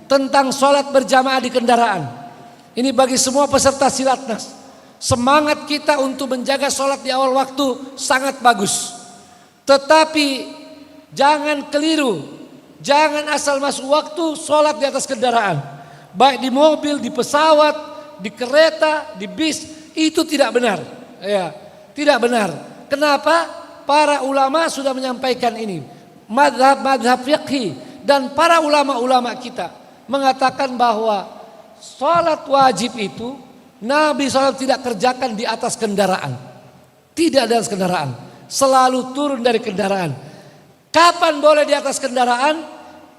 tentang sholat berjamaah di kendaraan. Ini bagi semua peserta silatnas. Semangat kita untuk menjaga sholat di awal waktu sangat bagus. Tetapi jangan keliru, jangan asal masuk waktu sholat di atas kendaraan. Baik di mobil, di pesawat, di kereta, di bis, itu tidak benar. Ya, tidak benar. Kenapa? Para ulama sudah menyampaikan ini. Madhab fiqhi dan para ulama-ulama kita mengatakan bahwa sholat wajib itu Nabi SAW tidak kerjakan di atas kendaraan. Tidak di atas kendaraan. Selalu turun dari kendaraan. Kapan boleh di atas kendaraan?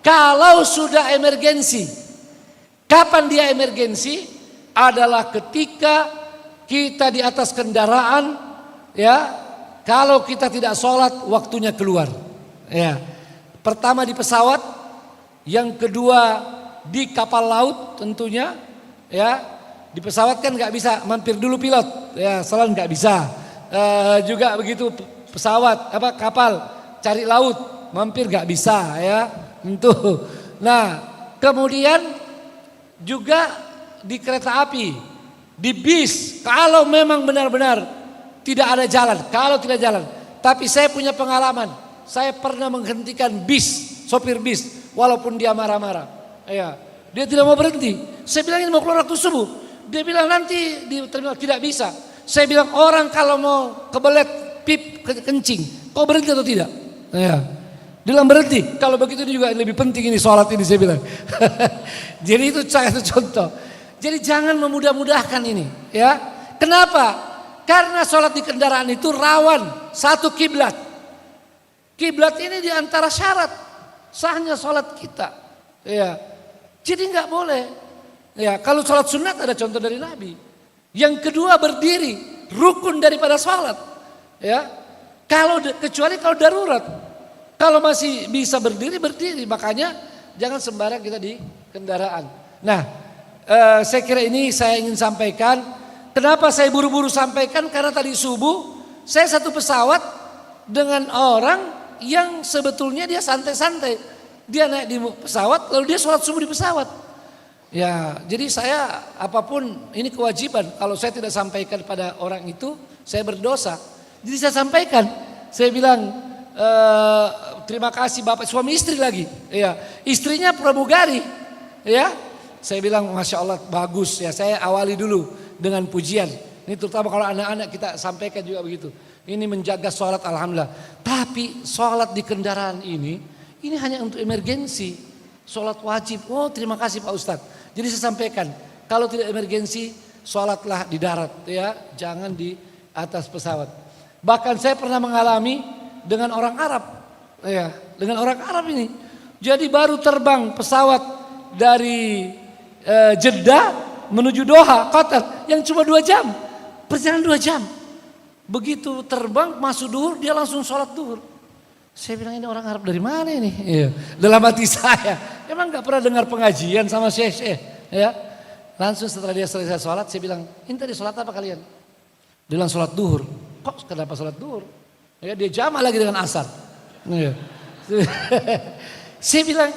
Kalau sudah emergensi. Kapan dia emergensi? Adalah ketika kita di atas kendaraan, ya. Kalau kita tidak sholat, waktunya keluar. Ya. Pertama di pesawat, yang kedua di kapal laut tentunya, ya. Di pesawat kan nggak bisa mampir dulu pilot, ya, selalu nggak bisa. Juga begitu pesawat, kapal cari laut, mampir nggak bisa, ya. Tentu. Nah, kemudian juga di kereta api, di bis, kalau memang benar-benar tidak ada jalan, kalau tidak jalan. Tapi saya punya pengalaman, saya pernah menghentikan bis, sopir bis, walaupun dia marah-marah, ya, dia tidak mau berhenti. Saya bilang ini mau keluar waktu subuh. Dia bilang nanti di terminal, tidak bisa. Saya bilang orang kalau mau kebelet pip kencing, kau berhenti atau tidak? Ya. Dia bilang berhenti. Kalau begitu ini juga lebih penting ini sholat ini, saya bilang. Jadi itu contoh. Jadi jangan memudah-mudahkan ini, ya. Kenapa? Karena sholat di kendaraan itu rawan satu kiblat. Kiblat ini diantara syarat sahnya sholat kita, ya. Jadi nggak boleh. Ya, kalau sholat sunat ada contoh dari Nabi. Yang kedua berdiri, rukun daripada sholat. Ya, kecuali kalau darurat. Kalau masih bisa berdiri, berdiri. Makanya jangan sembarang kita di kendaraan. Nah, saya kira ini saya ingin sampaikan. Kenapa saya buru-buru sampaikan? Karena tadi subuh saya satu pesawat dengan orang yang sebetulnya dia santai-santai. Dia naik di pesawat, lalu dia sholat subuh di pesawat. Ya, jadi saya apapun ini kewajiban. Kalau saya tidak sampaikan pada orang itu, saya berdosa. Jadi saya sampaikan. Saya bilang terima kasih Bapak, suami istri lagi. Ya, istrinya pramugari. Ya, saya bilang masya Allah bagus. Ya, saya awali dulu dengan pujian. Ini terutama kalau anak-anak kita sampaikan juga begitu. Ini menjaga sholat alhamdulillah. Tapi sholat di kendaraan ini hanya untuk emergensi. Sholat wajib. Oh terima kasih Pak Ustadz. Jadi saya sampaikan, kalau tidak emergensi, sholatlah di darat, ya, jangan di atas pesawat. Bahkan saya pernah mengalami dengan orang Arab, ya, dengan orang Arab ini. Jadi baru terbang pesawat dari Jeddah menuju Doha, Qatar, yang cuma 2 jam, perjalanan 2 jam. Begitu terbang masuk duhur, dia langsung sholat duhur. Saya bilang ini orang Arab dari mana ini? Ya, dalam hati saya. Emang gak pernah dengar pengajian sama Syekh, ya. Langsung setelah dia selesai sholat, saya bilang, ini tadi sholat apa kalian? Dia bilang sholat duhur. Kok kenapa sholat duhur? Ya, dia jamak lagi dengan asar. Ya. Saya bilang,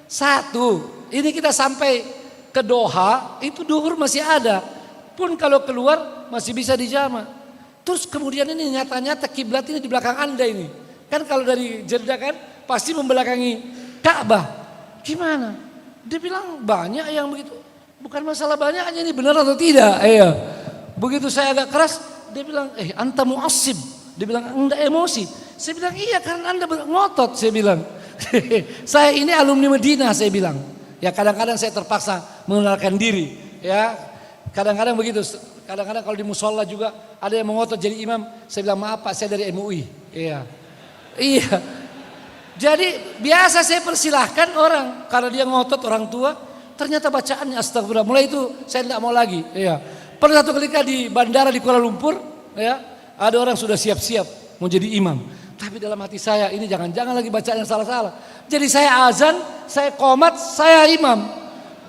satu, ini kita sampai ke Doha, itu duhur masih ada. Pun kalau keluar masih bisa dijamak. Terus kemudian ini nyata-nyata kiblat ini di belakang Anda ini. Kan kalau dari Jeddah kan pasti membelakangi Ka'bah. Gimana? Dia bilang banyak yang begitu. Bukan masalah banyaknya ini benar atau tidak. Iya. Begitu saya agak keras, dia bilang, anta mu'assib. Dia bilang, enggak emosi. Saya bilang, iya karena anda ngotot. Saya bilang, saya ini alumni Medina. Saya bilang, ya kadang-kadang saya terpaksa mengenalkan diri. Ya, kadang-kadang begitu. Kadang-kadang kalau di musola juga ada yang mengotot jadi imam. Saya bilang, maaf Pak, saya dari MUI. Iya. Iya. Jadi biasa saya persilahkan orang karena dia ngotot orang tua, ternyata bacaannya astagfirullah. Mulai itu saya tidak mau lagi. Ya. Pernah satu ketika di bandara di Kuala Lumpur, ya, ada orang sudah siap-siap mau jadi imam. Tapi dalam hati saya ini jangan-jangan lagi bacaan yang salah-salah. Jadi saya azan, saya qomat, saya imam.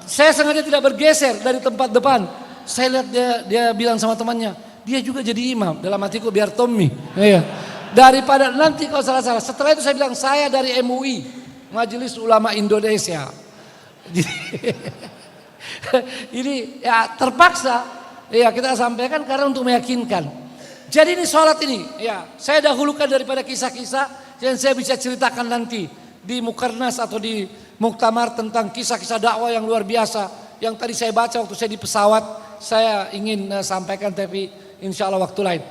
Saya sengaja tidak bergeser dari tempat depan. Saya lihat dia bilang sama temannya, dia juga jadi imam. Dalam hatiku biar Tommy. Ya. Daripada nanti kalau salah-salah. Setelah itu saya bilang saya dari MUI, Majelis Ulama Indonesia. Ini ya terpaksa ya kita sampaikan karena untuk meyakinkan. Jadi ini sholat ini ya saya dahulukan daripada kisah-kisah yang saya bisa ceritakan nanti di Mukarnas atau di Muktamar tentang kisah-kisah dakwah yang luar biasa yang tadi saya baca waktu saya di pesawat. Saya ingin sampaikan tapi insya Allah waktu lain.